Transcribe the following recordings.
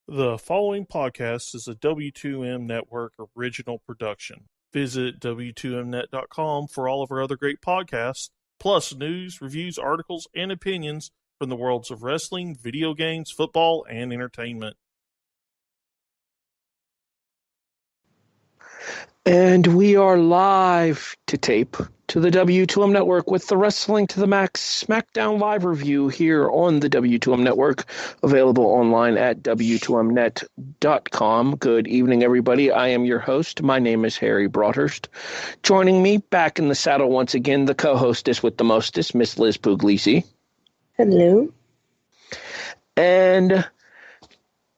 The following podcast is a W2M Network original production. Visit W2Mnet.com for all of our other great podcasts, plus news, reviews, articles, and opinions from the worlds of wrestling, video games, football, and entertainment. And we are live to tape to the W2M Network with the Wrestling to the Max Smackdown live review here on the W2M Network, available online at W2Mnet.com. Good evening, everybody. I am your host. My name is Harry Broadhurst. Joining me back in the saddle once again, the co-hostess with the mostest, Miss Liz Pugliese. Hello. And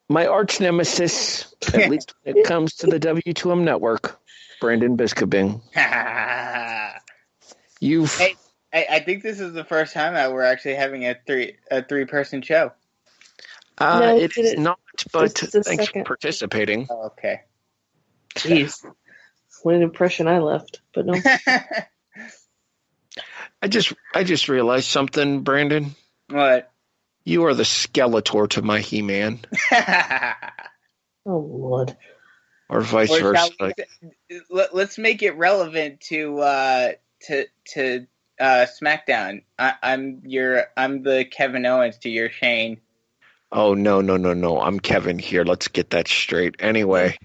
my arch nemesis, at least when it comes to the W2M Network, Brandon Biskobing. Hey, I think this is the first time that we're actually having a three-person show. No, it is not, but thanks second. for participating. Oh, okay. Jeez. What an impression I left, but no. I just realized something, Brandon. What? You are the Skeletor to my He-Man. Oh, Lord. Or vice Or versa. let's make it relevant to SmackDown. I'm the Kevin Owens to your Shane. Oh, no. I'm Kevin here. Let's get that straight. Anyway.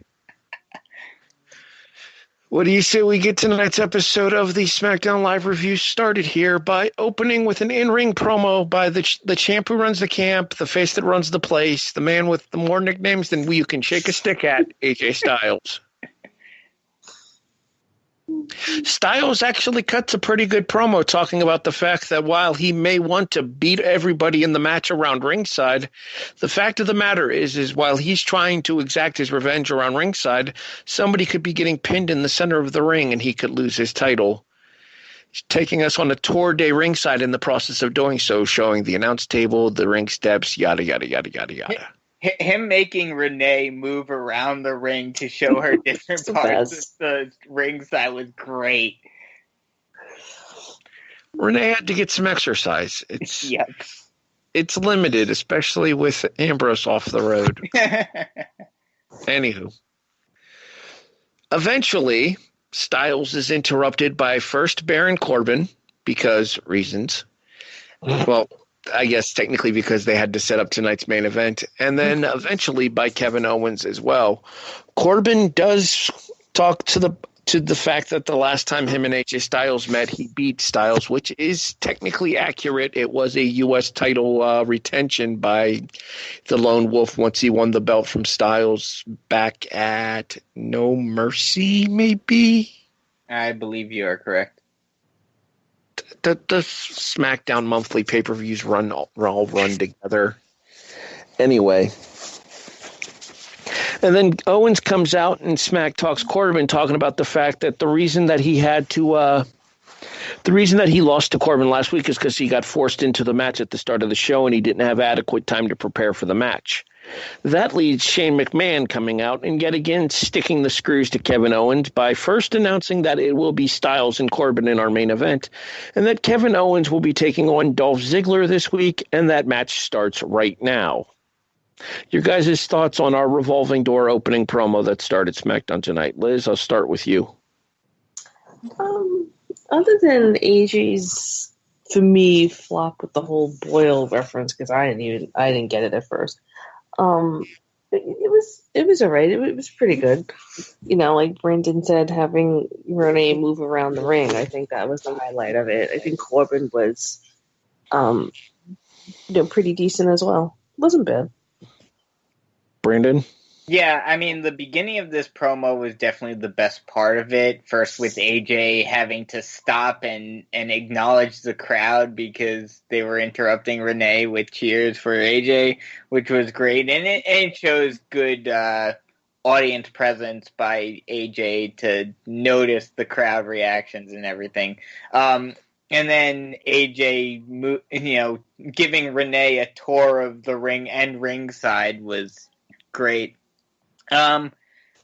What do you say we get tonight's episode of the SmackDown Live Review started here by opening with an in-ring promo by the champ who runs the camp, the face that runs the place, the man with the more nicknames than you can shake a stick at, AJ Styles. Styles actually cuts a pretty good promo talking about the fact that while he may want to beat everybody in the match around ringside, the fact of the matter is while he's trying to exact his revenge around ringside, somebody could be getting pinned in the center of the ring and he could lose his title. He's taking us on a tour de ringside in the process of doing so, showing the announce table, the ring steps, yada, yada, yada, yada, yada. Him making Renee move around the ring to show her different parts of the ringside was great. Renee had to get some exercise. Yep. It's limited, especially with Ambrose off the road. Anywho. Eventually, Styles is interrupted by first Baron Corbin, because reasons. Well, I guess technically because they had to set up tonight's main event, and then eventually by Kevin Owens as well. Corbin does talk to the fact that the last time him and AJ Styles met, he beat Styles, which is technically accurate. It was a U.S. title retention by the Lone Wolf once he won the belt from Styles back at No Mercy, maybe? I believe you are correct. The SmackDown monthly pay-per-views all run together. Anyway. And then Owens comes out and Smack talks Corbin, talking about the fact that the reason that he lost to Corbin last week is because he got forced into the match at the start of the show and he didn't have adequate time to prepare for the match. That leads Shane McMahon coming out and yet again sticking the screws to Kevin Owens by first announcing that it will be Styles and Corbin in our main event and that Kevin Owens will be taking on Dolph Ziggler this week, and that match starts right now. Your guys' thoughts on our revolving door opening promo that started SmackDown tonight. Liz, I'll start with you. Other than AJ's, for me, flop with the whole Boyle reference, because I didn't get it at first. It was alright. It was pretty good. You know, like Brandon said, having Renee move around the ring, I think that was the highlight of it. I think Corbin was, pretty decent as well. Wasn't bad. Brandon? Yeah, I mean, the beginning of this promo was definitely the best part of it. First with AJ having to stop and acknowledge the crowd because they were interrupting Renee with cheers for AJ, which was great. And it shows good audience presence by AJ to notice the crowd reactions and everything. And then AJ, giving Renee a tour of the ring and ringside was great. But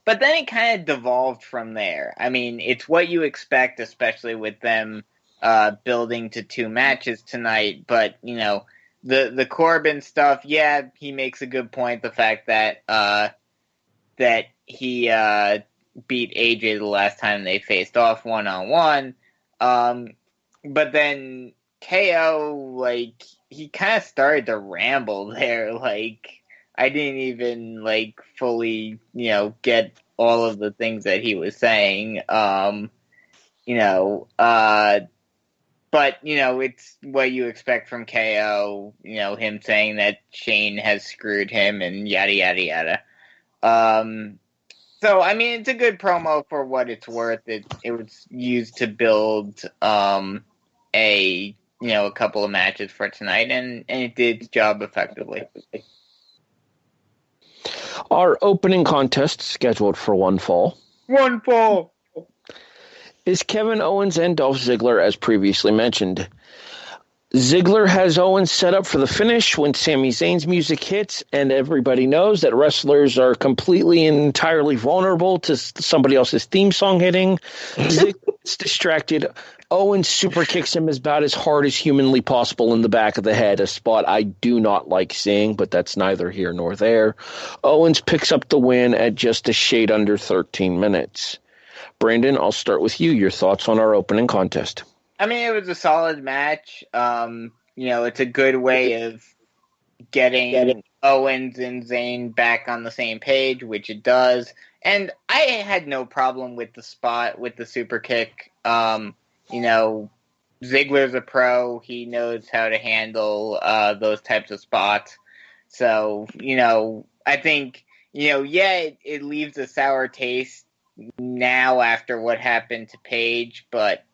then it kind of devolved from there. I mean, it's what you expect, especially with them building to two matches tonight. But, the Corbin stuff, yeah, he makes a good point. The fact that that he beat AJ the last time they faced off 1-on-1. But then KO, like, he kind of started to ramble there. Like, I didn't even, like, fully, get all of the things that he was saying. But, it's what you expect from KO, him saying that Shane has screwed him and yada, yada, yada. So, I mean, it's a good promo for what it's worth. It was used to build a couple of matches for tonight, and it did its job effectively. Our opening contest, scheduled for one fall, is Kevin Owens and Dolph Ziggler, as previously mentioned. Ziggler has Owens set up for the finish when Sami Zayn's music hits, and everybody knows that wrestlers are completely and entirely vulnerable to somebody else's theme song hitting. Ziggler's distracted. Owens super kicks him about as hard as humanly possible in the back of the head, a spot I do not like seeing, but that's neither here nor there. Owens picks up the win at just a shade under 13 minutes. Brandon, I'll start with you. Your thoughts on our opening contest. I mean, it was a solid match. It's a good way of getting Owens and Zayn back on the same page, which it does. And I had no problem with the spot, with the super kick. Ziggler's a pro. He knows how to handle those types of spots. So, I think, it leaves a sour taste now after what happened to Paige, but,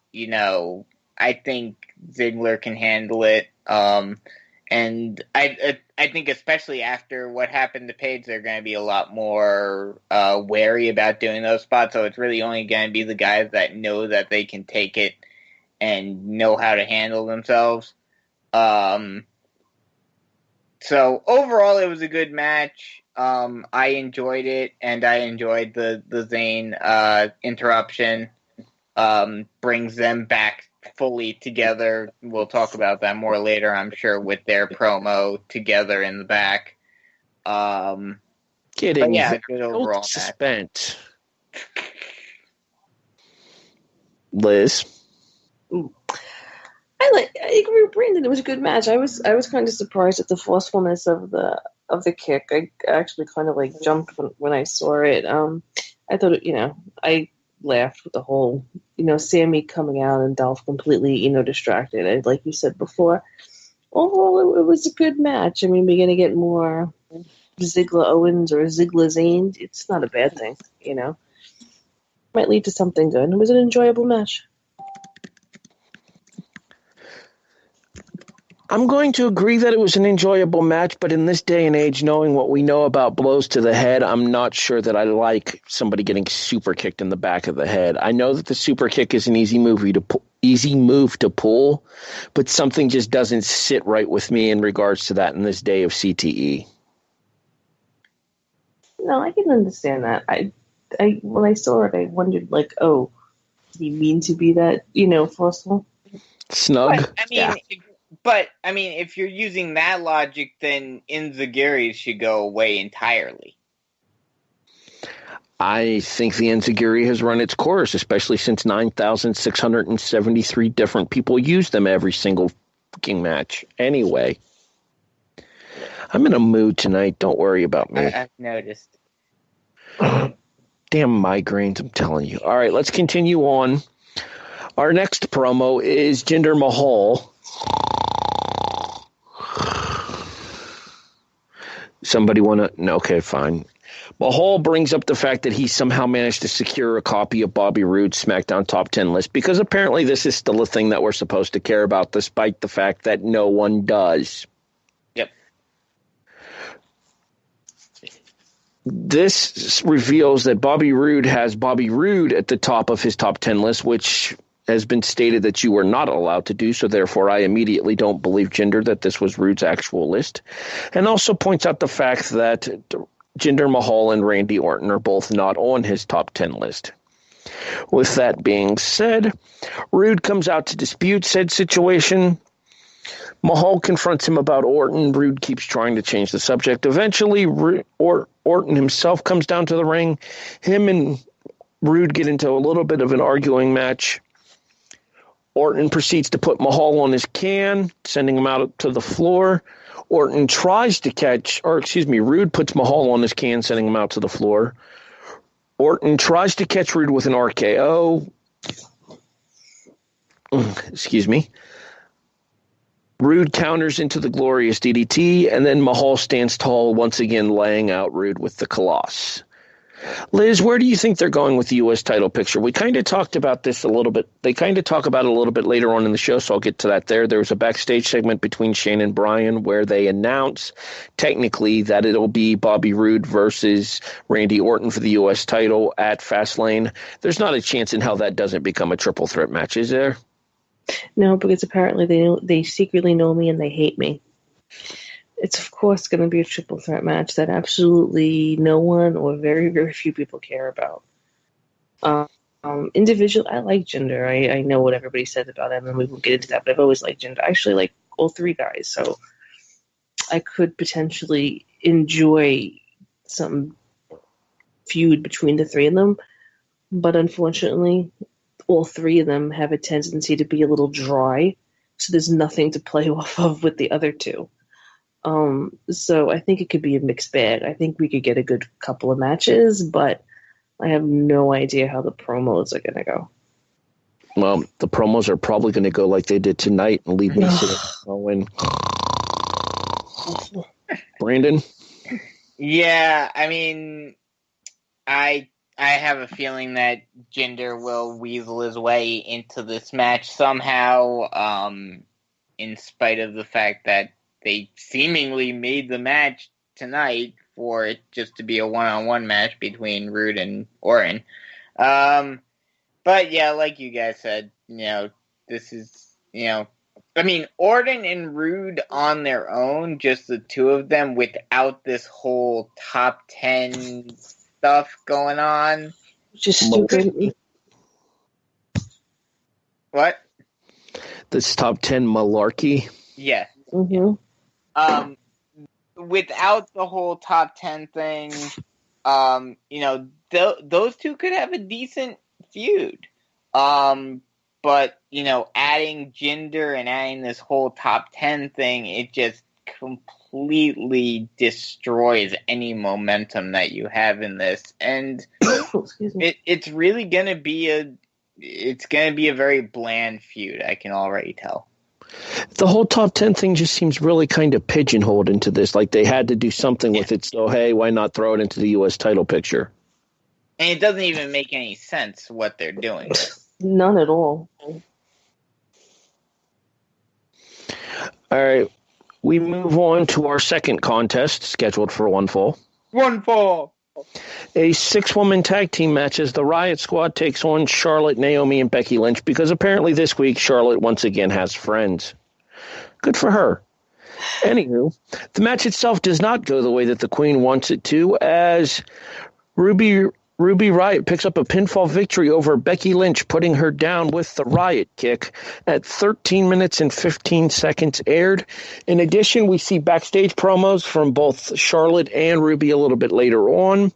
I think Ziggler can handle it. And I think especially after what happened to Paige, they're going to be a lot more wary about doing those spots. So it's really only going to be the guys that know that they can take it and know how to handle themselves. So overall, it was a good match. I enjoyed it, and I enjoyed the Zayn interruption. Brings them back fully together. We'll talk about that more later, I'm sure, with their promo together in the back. Getting good overall suspense. Liz, I agree with Brandon. It was a good match. I was kind of surprised at the forcefulness of the kick. I actually kind of jumped when I saw it. I thought I laughed with the whole, Sami coming out and Dolph completely, distracted. And like you said before, overall, it was a good match. I mean, we're going to get more Ziggler Owens or Ziggler Zayn. It's not a bad thing, Might lead to something good. It was an enjoyable match. I'm going to agree that it was an enjoyable match, but in this day and age, knowing what we know about blows to the head, I'm not sure that I like somebody getting super kicked in the back of the head. I know that the super kick is an easy move to pull, but something just doesn't sit right with me in regards to that in this day of CTE. No, I can understand that. I when I saw it, I wondered, did he mean to be that, forceful? Snug? But, if you're using that logic, then Enziguri should go away entirely. I think the Enziguri has run its course, especially since 9,673 different people use them every single fucking match. Anyway, I'm in a mood tonight. Don't worry about me. I've noticed. Damn migraines, I'm telling you. All right, let's continue on. Our next promo is Jinder Mahal. Somebody want to? No, okay, fine. Mahal brings up the fact that he somehow managed to secure a copy of Bobby Roode's SmackDown Top 10 list, because apparently this is still a thing that we're supposed to care about, despite the fact that no one does. Yep. This reveals that Bobby Roode has Bobby Roode at the top of his top 10 list, which has been stated that you were not allowed to do, so therefore I immediately don't believe Jinder that this was Roode's actual list. And also points out the fact that Jinder Mahal and Randy Orton are both not on his top 10 list. With that being said, Roode comes out to dispute said situation. Mahal confronts him about Orton. Rude keeps trying to change the subject. Eventually, Orton himself comes down to the ring. Him and Rude get into a little bit of an arguing match. Orton proceeds to put Mahal on his can, sending him out to the floor. Rude puts Mahal on his can, sending him out to the floor. Orton tries to catch Rude with an RKO. Excuse me. Rude counters into the glorious DDT, and then Mahal stands tall, once again laying out Rude with the Colossus. Liz, where do you think they're going with the U.S. title picture? We kind of talked about this a little bit. They kind of talk about it a little bit later on in the show, so I'll get to that there. There was a backstage segment between Shane and Bryan where they announce technically that it'll be Bobby Roode versus Randy Orton for the U.S. title at Fastlane. There's not a chance in hell that doesn't become a triple threat match, is there? No, because apparently they secretly know me and they hate me. It's, of course, going to be a triple threat match that absolutely no one or very, very few people care about. Individual, I like Jinder. I know what everybody says about him, and we will get into that, but I've always liked Jinder. I actually like all three guys, so I could potentially enjoy some feud between the three of them, but unfortunately, all three of them have a tendency to be a little dry, so there's nothing to play off of with the other two. So I think it could be a mixed bag. I think we could get a good couple of matches, but I have no idea how the promos are going to go. Well, the promos are probably going to go like they did tonight and leave me sitting going. Brandon? Yeah, I mean, I have a feeling that Jinder will weasel his way into this match somehow, in spite of the fact that they seemingly made the match tonight for it just to be a one-on-one match between Rude and Orton. But yeah, like you guys said, this is, I mean, Orton and Rude on their own, just the two of them without this whole top 10 stuff going on. Just stupid. What? This top 10 malarkey? Yeah. Mm-hmm. Without the whole top 10 thing, those two could have a decent feud. But, adding Jinder and adding this whole top 10 thing, it just completely destroys any momentum that you have in this. And it's really going to be a very bland feud, I can already tell. The whole top 10 thing just seems really kind of pigeonholed into this. Like they had to do something with it. So, hey, why not throw it into the U.S. title picture? And it doesn't even make any sense what they're doing. None at all. All right. We move on to our second contest scheduled for one fall. One fall. A 6-woman tag team match as the Riott Squad takes on Charlotte, Naomi, and Becky Lynch because apparently this week Charlotte once again has friends. Good for her. Anywho, the match itself does not go the way that the Queen wants it to, as Ruby Riott picks up a pinfall victory over Becky Lynch, putting her down with the Riott kick at 13 minutes and 15 seconds aired. In addition, we see backstage promos from both Charlotte and Ruby a little bit later on.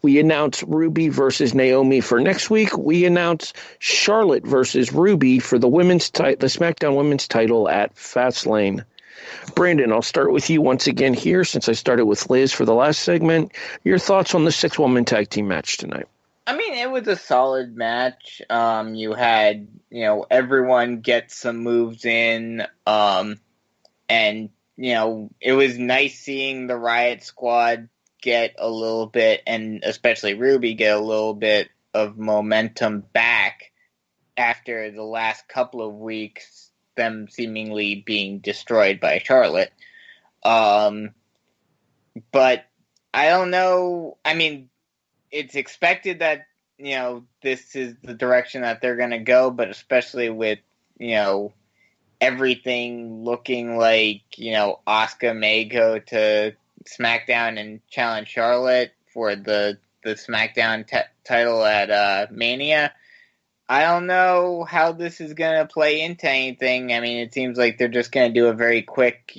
We announce Ruby versus Naomi for next week. We announce Charlotte versus Ruby for the SmackDown Women's title at Fastlane. Brandon, I'll start with you once again here since I started with Liz for the last segment. Your thoughts on the 6-woman tag team match tonight? I mean, it was a solid match. You had, everyone get some moves in. And, it was nice seeing the Riott Squad get a little bit, and especially Ruby get a little bit of momentum back after the last couple of weeks, them seemingly being destroyed by Charlotte. But I don't know. I mean, it's expected that, this is the direction that they're going to go, but especially with, everything looking like, Asuka may go to SmackDown and challenge Charlotte for the SmackDown title at Mania. I don't know how this is going to play into anything. I mean, it seems like they're just going to do a very quick,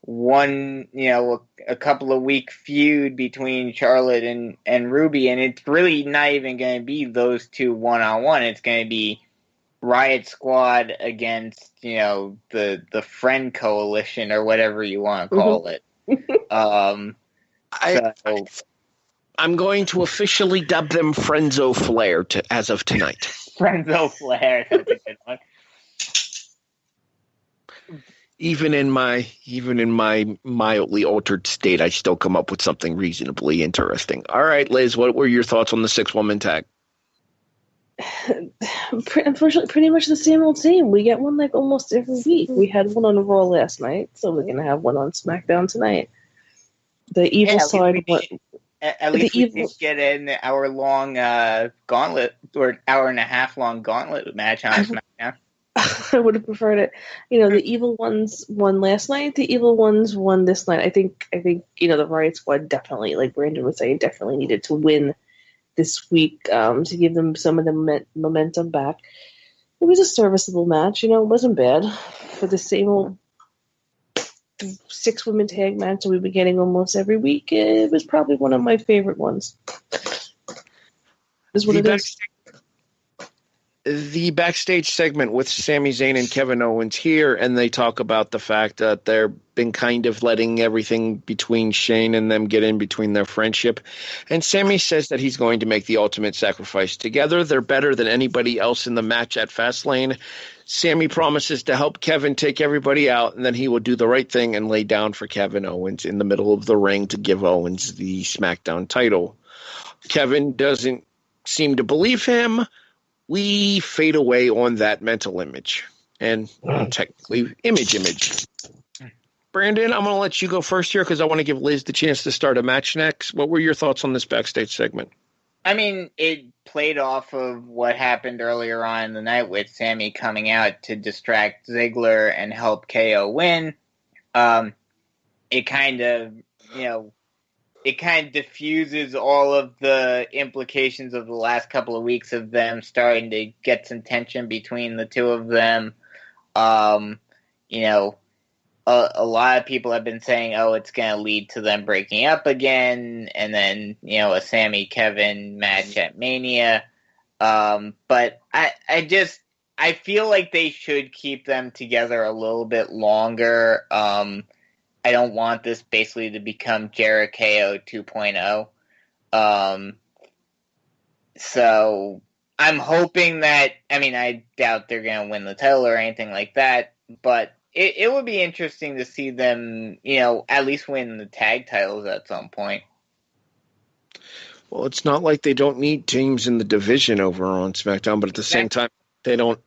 a couple of week feud between Charlotte and Ruby, and it's really not even going to be those two one-on-one. It's going to be Riott Squad against, the Friend Coalition or whatever you want to call it. I'm going to officially dub them Friendzo Flair as of tonight. Friendzo Flair, that's a good one. Even in my mildly altered state, I still come up with something reasonably interesting. All right, Liz, what were your thoughts on the 6-woman tag? Unfortunately, pretty much the same old same. We get one like almost every week. We had one on Raw last night, so we're gonna have one on SmackDown tonight. The evil side. At least we did get an hour-long gauntlet, or hour-and-a-half-long gauntlet match on SmackDown. I would have preferred it. The evil ones won last night. The evil ones won this night. I think the Riott Squad definitely, like Brandon was saying, definitely needed to win this week to give them some of the momentum back. It was a serviceable match. It wasn't bad for the same old 6-woman tag match that we've been getting almost every week. It was probably one of my favorite ones. Is what it is. The backstage segment with Sami Zayn and Kevin Owens here, and they talk about the fact that they've been kind of letting everything between Shane and them get in between their friendship. And Sami says that he's going to make the ultimate sacrifice. Together, they're better than anybody else in the match at Fastlane. Sami promises to help Kevin take everybody out, and then he will do the right thing and lay down for Kevin Owens in the middle of the ring to give Owens the SmackDown title. Kevin doesn't seem to believe him. We fade away on that mental image and technically image. Brandon, I'm going to let you go first here because I want to give Liz the chance to start a match next. What were your thoughts on this backstage segment? I mean, it played off of what happened earlier on in the night with Sami coming out to distract Ziggler and help KO win. It kind of diffuses all of the implications of the last couple of weeks of them starting to get some tension between the two of them. A lot of people have been saying, it's going to lead to them breaking up again, and then, a Sami-Kevin match at Mania. But I feel like they should keep them together a little bit longer. I don't want this basically to become Jericho 2.0. So I'm hoping that, I doubt they're going to win the title or anything like that, but it would be interesting to see them, at least win the tag titles at some point. Well, it's not like they don't need teams in the division over on SmackDown, but at the same time, they don't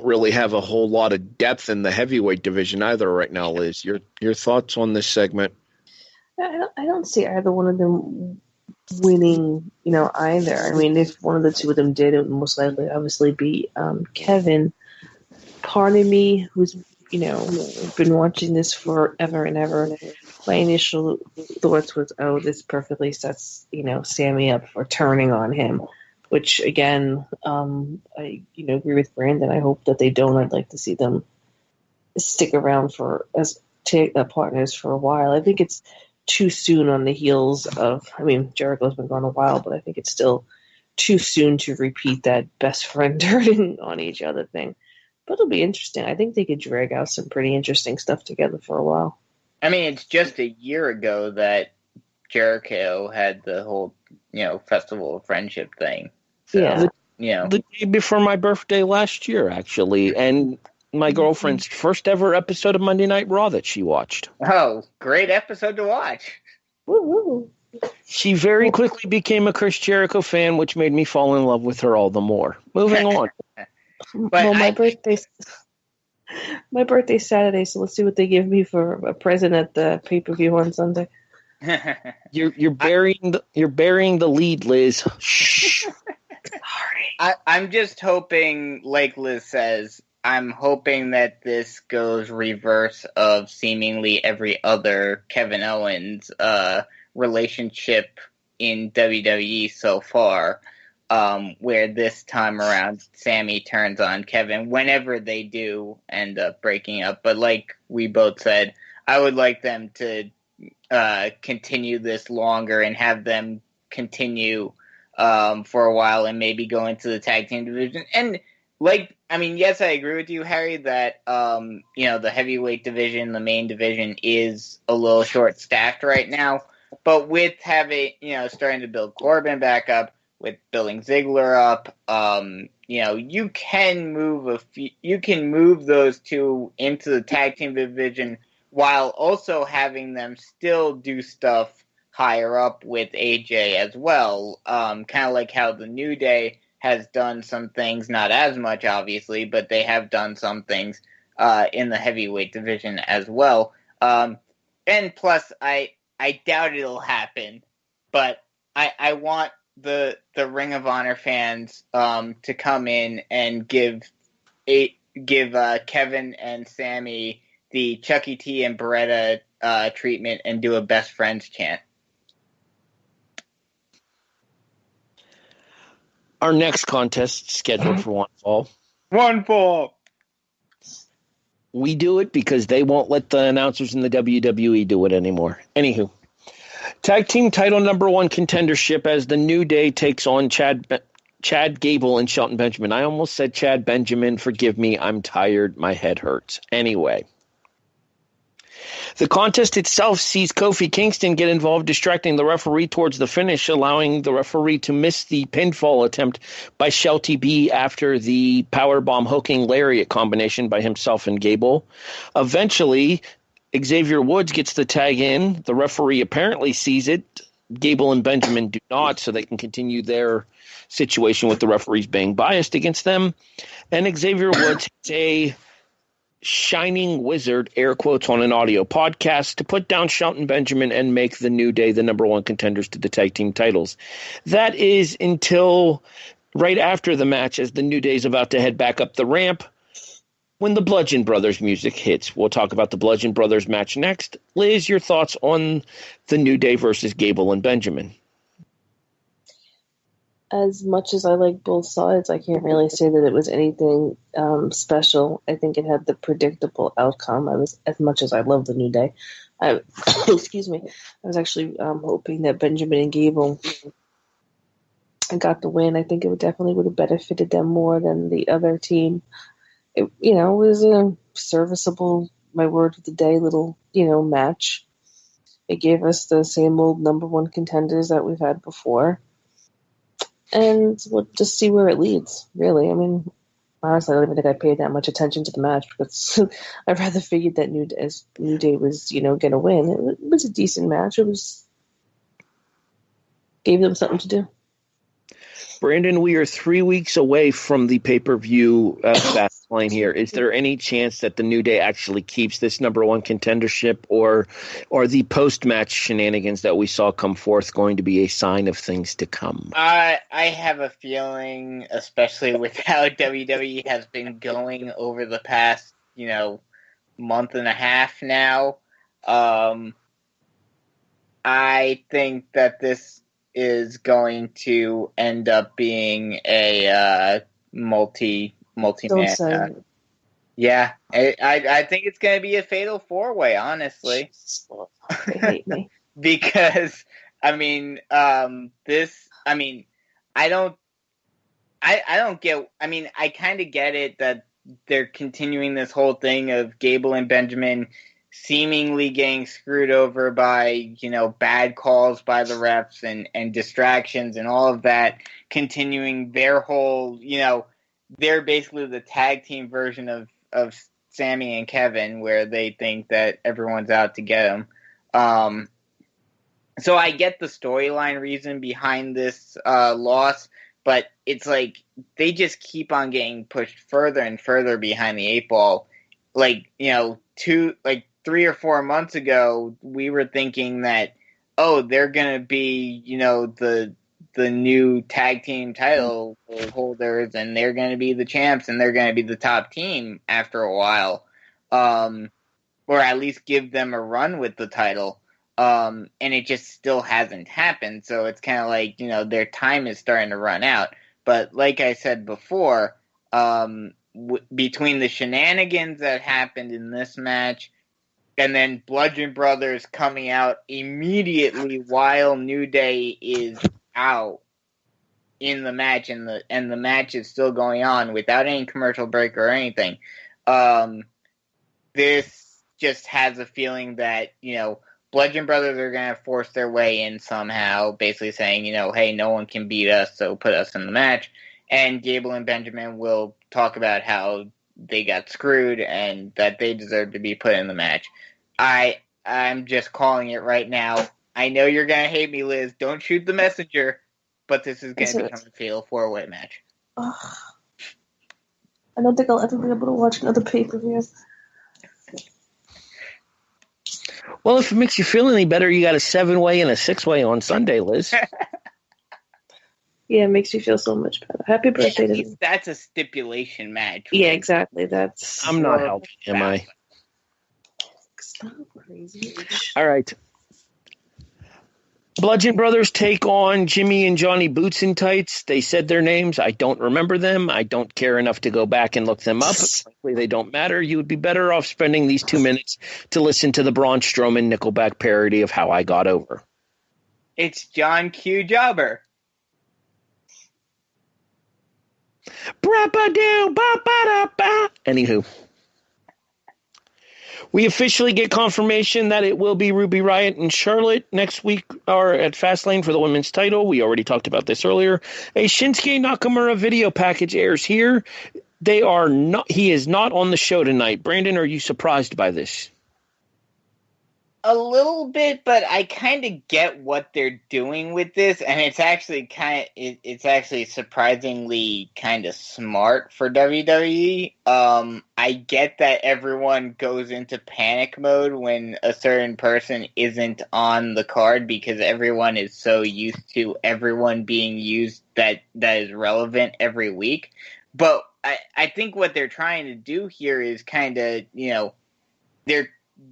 really have a whole lot of depth in the heavyweight division either right now, Liz. Your thoughts on this segment? I don't see either one of them winning, either. If one of the two of them did, it would most likely obviously be Kevin. Part of me, who's been watching this forever and ever, my initial thoughts was, this perfectly sets Sami up for turning on him. Which again, I agree with Brandon. I hope that they don't. I'd like to see them stick around as partners for a while. I think it's too soon on the heels of. Jericho's been gone a while, but I think it's still too soon to repeat that best friend turning on each other thing. But it'll be interesting. I think they could drag out some pretty interesting stuff together for a while. It's just a year ago that Jericho had the whole Festival of Friendship thing. So, the day before my birthday last year, actually, and my girlfriend's first ever episode of Monday Night Raw that she watched. Oh, great episode to watch. Woo-woo. She very quickly became a Chris Jericho fan, which made me fall in love with her all the more. Moving on. My birthday's Saturday, so let's see what they give me for a present at the pay-per-view on Sunday. You're burying the lead, Liz. Shh. I'm just hoping, like Liz says, I'm hoping that this goes reverse of seemingly every other Kevin Owens relationship in WWE so far, where this time around Sammy turns on Kevin whenever they do end up breaking up. But like we both said, I would like them to continue this longer and have them continue for a while and maybe go into the tag team division. And yes, I agree with you, Harry, that the heavyweight division, the main division, is a little short-staffed right now. But with having, starting to build Corbin back up, with building Ziggler up, you can move those two into the tag team division while also having them still do stuff higher up with AJ as well. Kind of like how the New Day has done some things, not as much obviously, but they have done some things in the heavyweight division as well. And plus, I doubt it'll happen, but I want the Ring of Honor fans to come in and give Kevin and Sammy the Chucky T and Beretta treatment and do a best friends chant. Our next contest scheduled for one fall. One fall. We do it because they won't let the announcers in the WWE do it anymore. Anywho. Tag team title number 1 contendership as the New Day takes on Chad Gable and Shelton Benjamin. I almost said Chad Benjamin. Forgive me. I'm tired. My head hurts. Anyway. The contest itself sees Kofi Kingston get involved, distracting the referee towards the finish, allowing the referee to miss the pinfall attempt by Shelty B after the powerbomb hooking lariat combination by himself and Gable. Eventually, Xavier Woods gets the tag in. The referee apparently sees it. Gable and Benjamin do not, so they can continue their situation with the referees being biased against them. And Xavier Woods hits a shining wizard, air quotes, on an audio podcast to put down Shelton Benjamin and make the New Day the number 1 contenders to the tag team titles. That is until right after the match, as the New Day is about to head back up the ramp, when the Bludgeon Brothers music hits. We'll talk about the Bludgeon Brothers match next. Liz, your thoughts on the New Day versus Gable and Benjamin? As much as I like both sides, I can't really say that it was anything special. I think it had the predictable outcome. As much as I love the New Day, excuse me, I was actually hoping that Benjamin and Gable got the win. I think it definitely would have benefited them more than the other team. It was a serviceable, my word of the day, little, match. It gave us the same old number 1 contenders that we've had before. And we'll just see where it leads, really. I mean, honestly, I don't even think I paid that much attention to the match because I rather figured that New Day was, going to win. It was a decent match. Gave them something to do. Brandon, we are 3 weeks away from the pay-per-view Fastlane here. Is there any chance that the New Day actually keeps this number 1 contendership, or are the post-match shenanigans that we saw come forth going to be a sign of things to come? I have a feeling, especially with how WWE has been going over the past, month and a half now, I think that this is going to end up being a multi-man. Yeah, I think it's going to be a fatal 4-way, honestly. They hate me. Because, I kind of get it that they're continuing this whole thing of Gable and Benjamin seemingly getting screwed over by, bad calls by the refs and distractions and all of that, continuing their whole, they're basically the tag team version of Sammy and Kevin, where they think that everyone's out to get them. So I get the storyline reason behind this loss, but it's like they just keep on getting pushed further and further behind the 8 ball. 3 or 4 months ago, we were thinking that, they're going to be, the new tag team title holders, and they're going to be the champs, and they're going to be the top team after a while, or at least give them a run with the title. And it just still hasn't happened. So it's kind of like, their time is starting to run out. But like I said before, between the shenanigans that happened in this match and then Bludgeon Brothers coming out immediately while New Day is out in the match, and the match is still going on without any commercial break or anything, this just has a feeling that, Bludgeon Brothers are going to force their way in somehow, basically saying, hey, no one can beat us, so put us in the match. And Gable and Benjamin will talk about how they got screwed and that they deserve to be put in the match. I'm just calling it right now. I know you're going to hate me, Liz. Don't shoot the messenger, but this is going to become a fatal 4-way match. I don't think I'll ever be able to watch another pay-per-view. Well, if it makes you feel any better, you got a 7-way and a 6-way on Sunday, Liz. Yeah, it makes me feel so much better. Happy birthday to me. That's a stipulation match. Yeah, exactly. I'm not helping, am I? Stop crazy. All right. Bludgeon Brothers take on Jimmy and Johnny Boots in Tights. They said their names. I don't remember them. I don't care enough to go back and look them up. Frankly, they don't matter. You would be better off spending these 2 minutes to listen to the Braun Strowman Nickelback parody of How I Got Over. It's John Q. Jobber. Anywho, we officially get confirmation that it will be Ruby Riott and Charlotte next week or at Fastlane for the women's title. We already talked about this earlier. A Shinsuke Nakamura video package airs here. He is not on the show tonight. Brandon, are you surprised by this? A little bit, but I kind of get what they're doing with this, and it's actually surprisingly kind of smart for WWE. I get that everyone goes into panic mode when a certain person isn't on the card because everyone is so used to everyone being used that is relevant every week. But I think what they're trying to do here is kind of,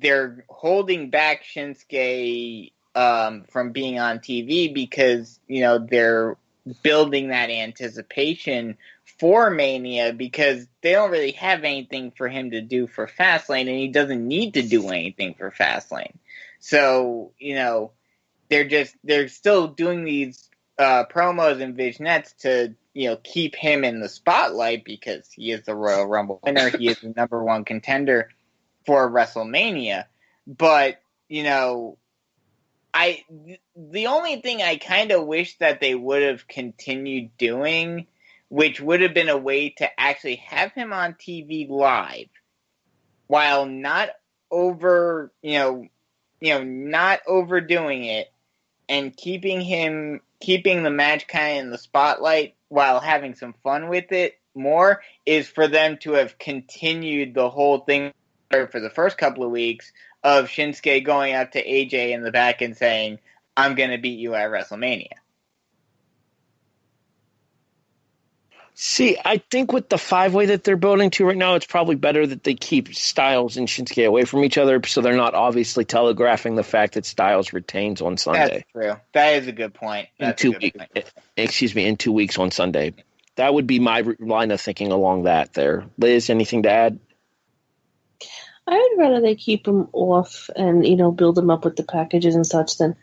they're holding back Shinsuke from being on TV because, they're building that anticipation for Mania because they don't really have anything for him to do for Fastlane, and he doesn't need to do anything for Fastlane. So, they're still doing these promos and vignettes to, keep him in the spotlight because he is the Royal Rumble winner. He is the number 1 contender for WrestleMania. But, the only thing I kind of wish that they would have continued doing, which would have been a way to actually have him on TV live while not overdoing it and keeping the match kind of in the spotlight while having some fun with it more, is for them to have continued the whole thing for the first couple of weeks of Shinsuke going up to AJ in the back and saying, I'm going to beat you at WrestleMania. See, I think with the 5-way that they're building to right now, it's probably better that they keep Styles and Shinsuke away from each other so they're not obviously telegraphing the fact that Styles retains on Sunday. That's true. That is a good point. In 2 weeks on Sunday. That would be my line of thinking along that there. Liz, anything to add? I would rather they keep him off and, build him up with the packages and such than,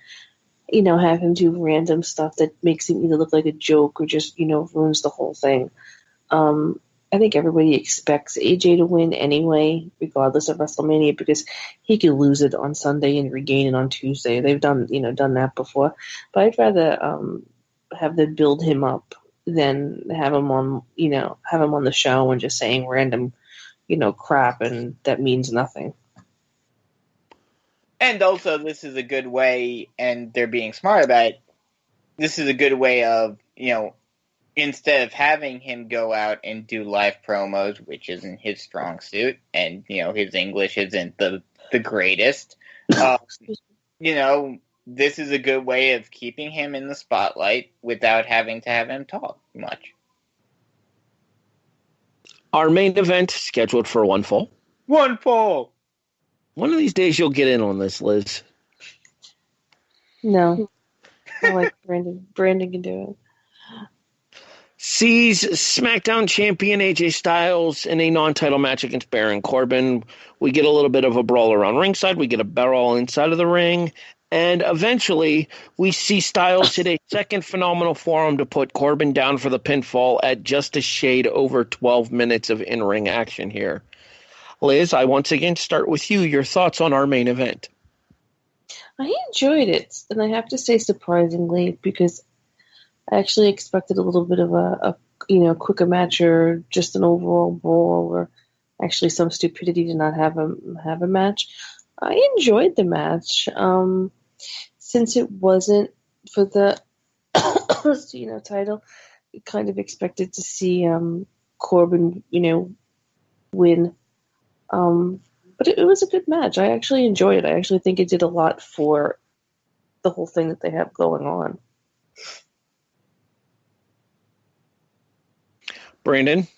have him do random stuff that makes him either look like a joke or just, ruins the whole thing. I think everybody expects AJ to win anyway, regardless of WrestleMania, because he could lose it on Sunday and regain it on Tuesday. They've done that before. But I'd rather have them build him up than have him on the show and just saying random crap, and that means nothing. And also, this is a good way, and they're being smart about it, this is a good way of, instead of having him go out and do live promos, which isn't his strong suit, and, his English isn't the greatest, this is a good way of keeping him in the spotlight without having to have him talk much. Our main event scheduled for one fall. One fall! One of these days you'll get in on this, Liz. No. I like Brandon. Brandon can do it. Sees SmackDown champion AJ Styles in a non-title match against Baron Corbin. We get a little bit of a brawl around ringside. We get a brawl inside of the ring. And eventually, we see Styles hit a second phenomenal forearm to put Corbin down for the pinfall at just a shade over 12 minutes of in-ring action here. Liz, I once again start with you. Your thoughts on our main event? I enjoyed it, and I have to say surprisingly, because I actually expected a little bit of a quicker match or just an overall brawl or actually some stupidity to not have a match. I enjoyed the match. Since it wasn't for the title, I kind of expected to see Corbin, win. But it was a good match. I actually enjoyed it. I actually think it did a lot for the whole thing that they have going on. Brandon?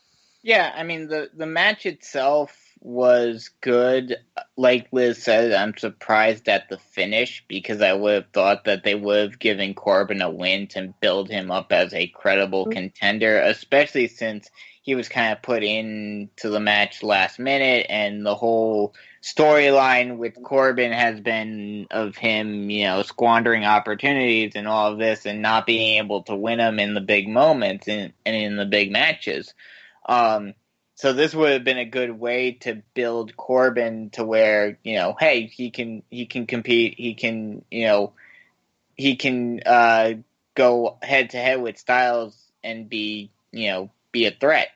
Yeah, I mean, the match itself was good. Like Liz said, I'm surprised at the finish because I would have thought that they would have given Corbin a win to build him up as a credible contender, especially since he was kind of put into the match last minute, and the whole storyline with Corbin has been of him, squandering opportunities and all of this and not being able to win them in the big moments and in the big matches. So this would have been a good way to build Corbin to where, hey, he can compete, he can go head to head with Styles and be a threat.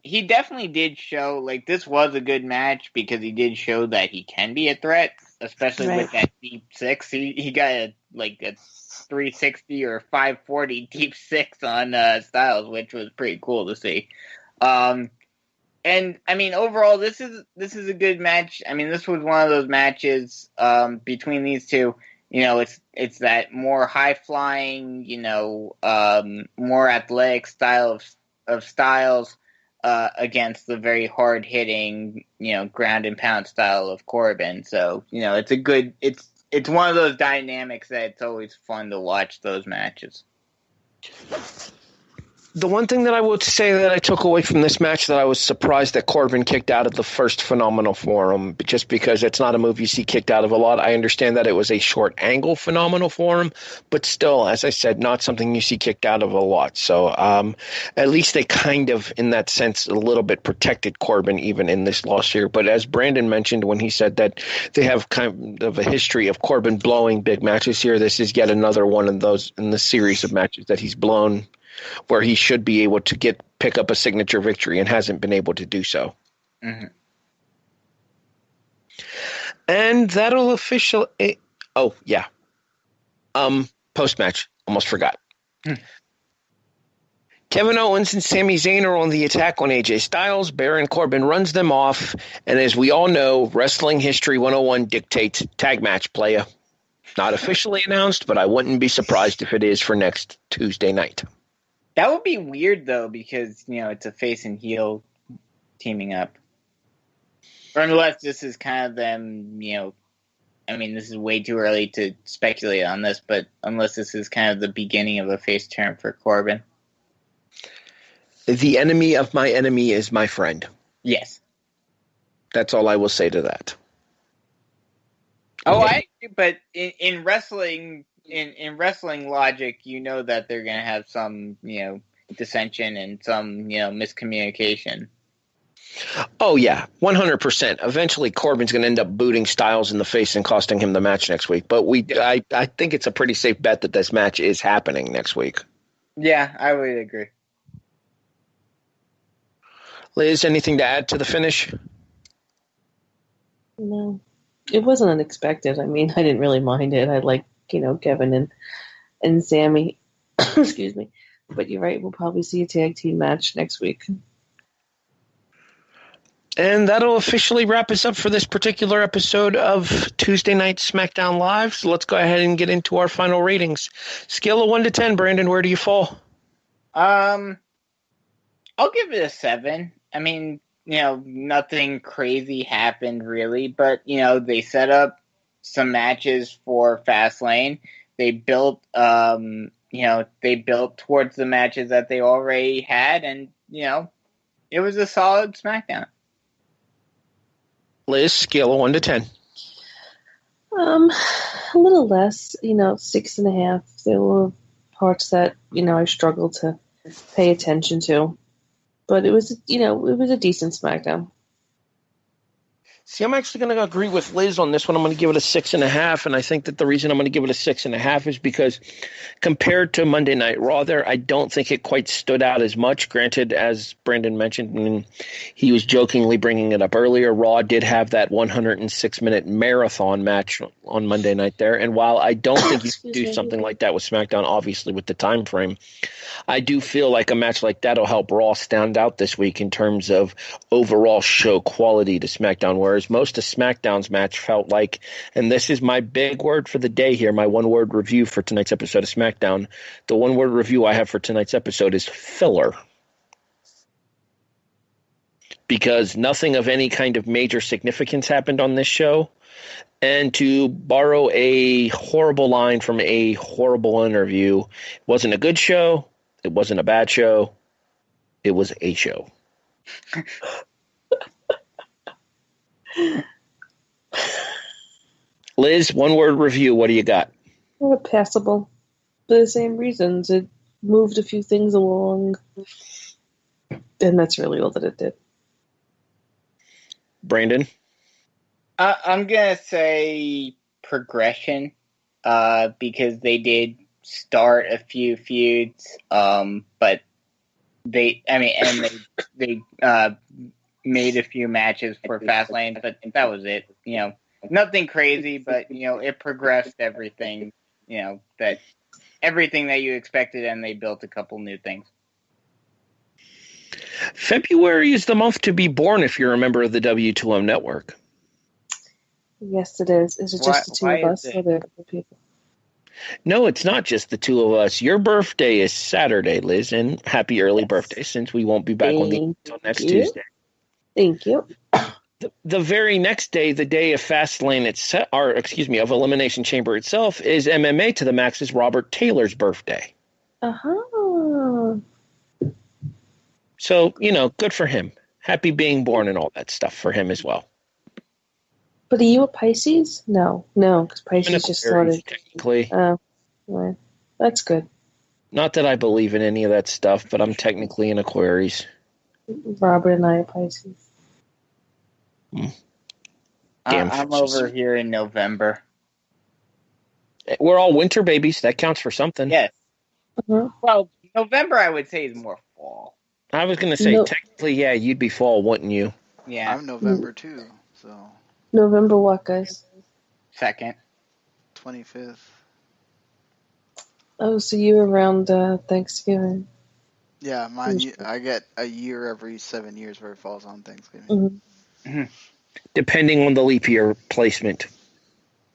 He definitely did show, this was a good match because he did show that he can be a threat, especially with that deep six. He got a 360 or 540 deep six on Styles, which was pretty cool to see. And I mean, overall, this is a good match. I mean, this was one of those matches between these two. It's that more high flying, more athletic style of Styles against the very hard hitting, ground and pound style of Corbin. So it's one of those dynamics that it's always fun to watch those matches. The one thing that I would say that I took away from this match that I was surprised that Corbin kicked out of the first phenomenal forearm, just because it's not a move you see kicked out of a lot. I understand that it was a short angle phenomenal forearm, but still, as I said, not something you see kicked out of a lot. So at least they kind of, in that sense, a little bit protected Corbin even in this loss here. But as Brandon mentioned when he said that they have kind of a history of Corbin blowing big matches here, this is yet another one of those in the series of matches that he's blown where he should be able to pick up a signature victory and hasn't been able to do so. Mm-hmm. And that'll officially... Oh, yeah. Post-match. Almost forgot. Kevin Owens and Sami Zayn are on the attack on AJ Styles. Baron Corbin runs them off. And as we all know, Wrestling History 101 dictates tag match playa. Not officially announced, but I wouldn't be surprised if it is for next Tuesday night. That would be weird, though, because, it's a face and heel teaming up. Or unless this is kind of them, I mean, this is way too early to speculate on this, but unless this is kind of the beginning of a face turn for Corbin. The enemy of my enemy is my friend. Yes. That's all I will say to that. Oh, but in wrestling... In wrestling logic, that they're going to have some, dissension and some, miscommunication. Oh, yeah, 100%. Eventually, Corbin's going to end up booting Styles in the face and costing him the match next week. But I think it's a pretty safe bet that this match is happening next week. Yeah, I would agree. Liz, anything to add to the finish? No. It wasn't unexpected. I mean, I didn't really mind it. I like Kevin and Sammy. Excuse me. But you're right, we'll probably see a tag team match next week. And that'll officially wrap us up for this particular episode of Tuesday Night SmackDown Live. So let's go ahead and get into our final ratings. Scale of 1 to 10, Brandon, where do you fall? I'll give it a 7. I mean, nothing crazy happened really, but, they set up some matches for Fastlane. They built, they built towards the matches that they already had, and it was a solid SmackDown. Liz, scale of 1 to 10. A little less, 6.5. There were parts that, I struggled to pay attention to. But it was, it was a decent SmackDown. See, I'm actually going to agree with Liz on this one. I'm going to give it a 6.5, and I think that the reason I'm going to give it a 6.5 is because compared to Monday Night Raw there, I don't think it quite stood out as much. Granted, as Brandon mentioned, and he was jokingly bringing it up earlier, Raw did have that 106-minute marathon match on Monday night there, and while I don't think you can do something like that with SmackDown, obviously with the time frame, I do feel like a match like that will help Raw stand out this week in terms of overall show quality to SmackDown, whereas most of SmackDown's match felt like, and this is my big word for the day here, my one-word review for tonight's episode of SmackDown, the one-word review I have for tonight's episode is filler. Because nothing of any kind of major significance happened on this show. And to borrow a horrible line from a horrible interview, it wasn't a good show, it wasn't a bad show, it was a show. Liz, one-word review, what do you got? Passable. For the same reasons. It moved a few things along, and that's really all that it did. Brandon? I'm going to say progression, because they did start a few feuds, but they made a few matches for Fastlane, but that was it. Nothing crazy, but it progressed everything. That everything that you expected, and they built a couple new things. February is the month to be born if you're a member of the W2M network. Yes, it is. Is it just the two of us, or the other people? No, it's not just the two of us. Your birthday is Saturday, Liz, and happy early birthday, since we won't be back until next Tuesday. Thank you. The very next day, the day of Fastlane itself, of Elimination Chamber itself, is MMA to the Max's Robert Taylor's birthday. Uh-huh. So, good for him. Happy being born and all that stuff for him as well. But are you a Pisces? No, because Pisces just started. Technically. Oh, right. That's good. Not that I believe in any of that stuff, but I'm technically an Aquarius. Robert and I are Pisces. I'm over here in November. We're all winter babies. That counts for something. Yes. Uh-huh. Well, November I would say is more fall. I was going to say, technically, yeah, you'd be fall, wouldn't you? Yeah. I'm November too, so. November what, guys? 2nd. 25th. Oh, so you around Thanksgiving. Yeah, mine. I get a year every 7 years where it falls on Thanksgiving. Mm-hmm. Mm-hmm. Depending on the leap year placement.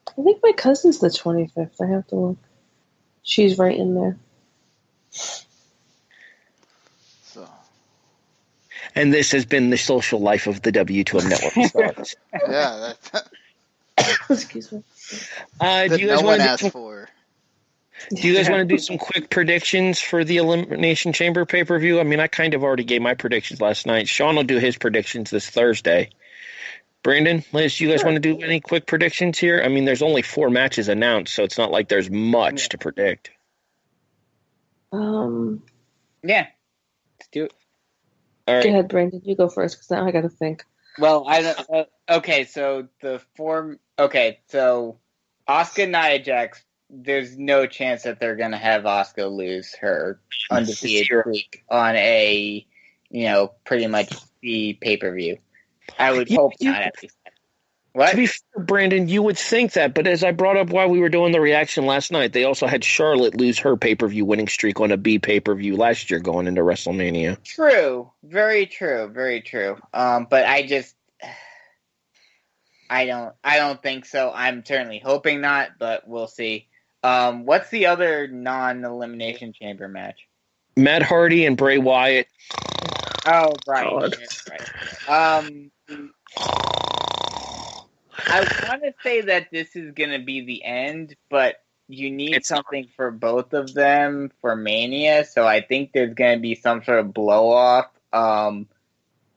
I think my cousin's the 25th. I have to look. She's right in there. So. And this has been the social life of the W2M network. Yeah, Excuse me. Do you guys no one asked for. Do you guys want to do some quick predictions for the Elimination Chamber pay-per-view? I mean, I kind of already gave my predictions last night. Sean will do his predictions this Thursday. Brandon, Liz, do you guys want to do any quick predictions here? I mean, there's only 4 matches announced, so it's not like there's much to predict. Yeah. Let's do it. All right. Go ahead, Brandon. You go first, because now I got to think. Well, okay, so so Asuka Nia Jax, there's no chance that they're going to have Asuka lose her undefeated streak on a, pretty much the pay-per-view. I would hope not, at least. What? To be fair, Brandon, you would think that, but as I brought up while we were doing the reaction last night, they also had Charlotte lose her pay-per-view winning streak on a B pay-per-view last year going into WrestleMania. True. Very true. Very true. But I don't think so. I'm certainly hoping not, but we'll see. What's the other non-Elimination Chamber match? Matt Hardy and Bray Wyatt. Oh, right. Right. I want to say that this is going to be the end, but you need something for both of them for Mania, so I think there's going to be some sort of blow-off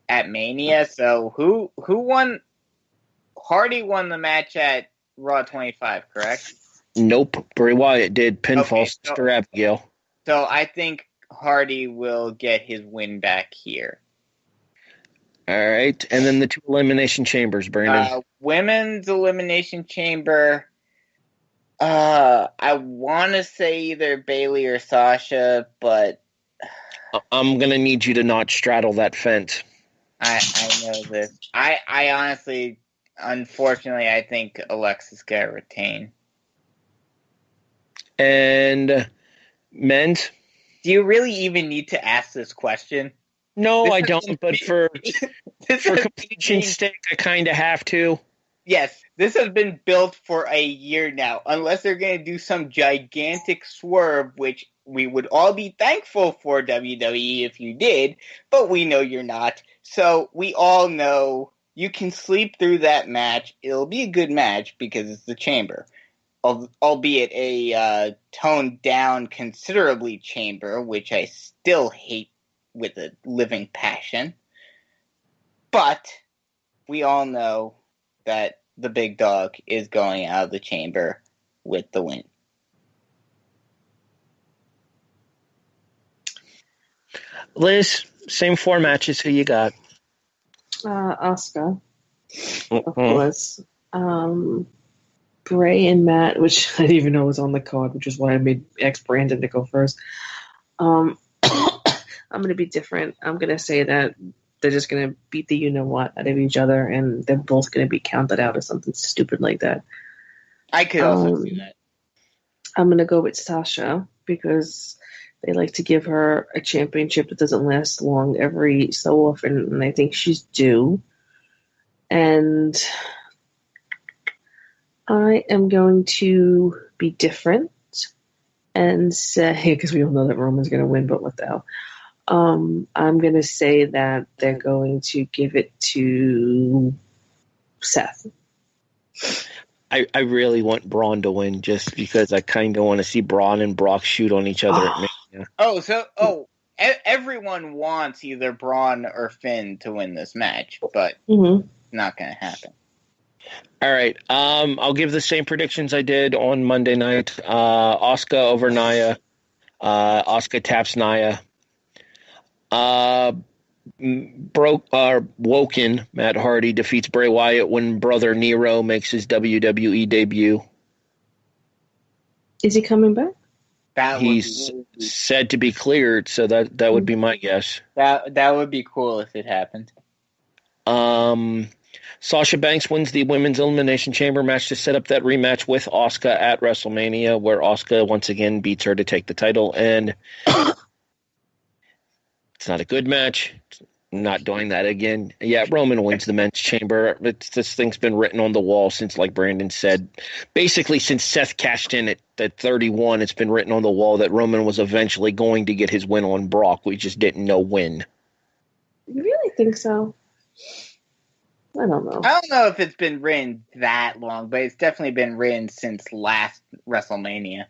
at Mania. So who won? Hardy won the match at Raw 25, correct? Nope. Bray Wyatt did. Pinfall, Sister Abigail. So I think Hardy will get his win back here. All right. And then the 2 Elimination Chambers, Brandon. Women's Elimination Chamber. I want to say either Bayley or Sasha, but I'm going to need you to not straddle that fence. I know this. I honestly, unfortunately, I think Alexa's going to retain. And men's? Do you really even need to ask this question? No, I don't, but for completion's sake, I kind of have to. Yes, this has been built for a year now, unless they're going to do some gigantic swerve, which we would all be thankful for, WWE, if you did, but we know you're not. So we all know you can sleep through that match. It'll be a good match because it's the Chamber, albeit a toned down considerably Chamber, which I still hate with a living passion. But we all know that the big dog is going out of the Chamber with the win. Liz, same 4 matches. Who you got? Asuka, of course. Bray and Matt, which I didn't even know was on the card, which is why I made Brandon to go first. I'm going to be different. I'm going to say that they're just going to beat the you-know-what out of each other, and they're both going to be counted out or something stupid like that. I could also see that. I'm going to go with Sasha because they like to give her a championship that doesn't last long every so often, and I think she's due. And I am going to be different and say, because we all know that Roman's going to win, but what the hell. I'm going to say that they're going to give it to Seth. I really want Braun to win just because I kind of want to see Braun and Brock shoot on each other at Mania. Everyone wants either Braun or Finn to win this match, but it's not going to happen. All right. I'll give the same predictions I did on Monday night. Asuka over Nia. Asuka taps Nia. Woken Matt Hardy defeats Bray Wyatt when brother Nero makes his WWE debut. Is he coming back? He's said to be cleared, so that would be my guess. That would be cool if it happened. Sasha Banks wins the Women's Elimination Chamber match to set up that rematch with Asuka at WrestleMania, where Asuka once again beats her to take the title, and it's not a good match. Not doing that again. Yeah, Roman wins the men's chamber. This thing's been written on the wall since, like Brandon said, basically since Seth cashed in at 31, it's been written on the wall that Roman was eventually going to get his win on Brock. We just didn't know when. You really think so? I don't know. I don't know if it's been written that long, but it's definitely been written since last WrestleMania.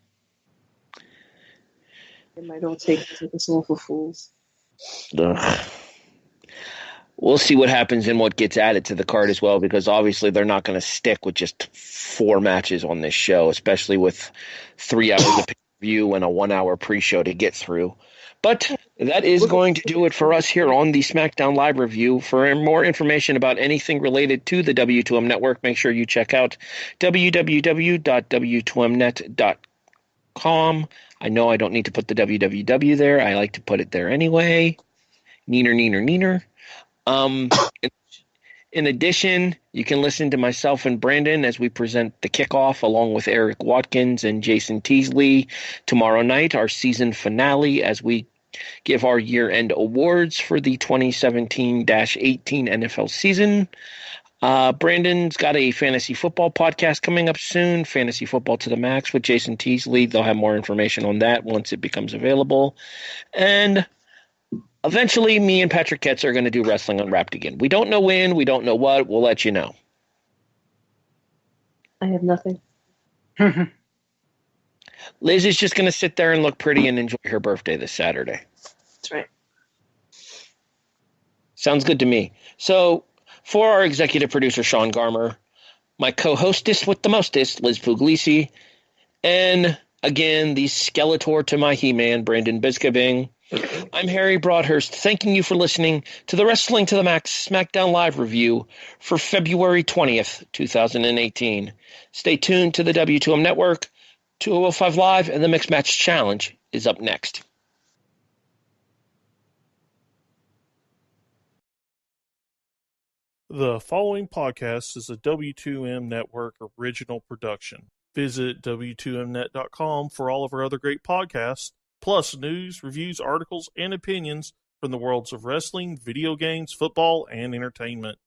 They might all take us all for fools. Ugh. We'll see what happens and what gets added to the card as well, because obviously they're not going to stick with just 4 matches on this show, especially with 3 hours of pay-per-view and a 1-hour pre-show to get through. But that is going to do it for us here on the SmackDown Live Review. For more information about anything related to the W2M Network, make sure you check out www.w2mnet.com. I know I don't need to put the www there. I like to put it there anyway. Neener. In addition, you can listen to myself and Brandon as we present the kickoff along with Eric Watkins and Jason Teasley tomorrow night, our season finale, as we give our year-end awards for the 2017-18 NFL season. Brandon's got a fantasy football podcast coming up soon, Fantasy Football to the Max with Jason Teasley. They'll have more information on that once it becomes available. And eventually, me and Patrick Ketz are going to do Wrestling Unwrapped again. We don't know when, we don't know what. We'll let you know. I have nothing. Liz is just going to sit there and look pretty and enjoy her birthday this Saturday. That's right. Sounds good to me. So, for our executive producer, Sean Garmer, my co-hostess with the mostest, Liz Pugliese, and again, the Skeletor to my He-Man, Brandon Biskobing. I'm Harry Broadhurst, thanking you for listening to the Wrestling to the Max SmackDown Live review for February 20th, 2018. Stay tuned to the W2M Network. 2005 Live and the Mixed Match Challenge is up next. The following podcast is a W2M Network original production. Visit W2Mnet.com for all of our other great podcasts, plus news, reviews, articles, and opinions from the worlds of wrestling, video games, football, and entertainment.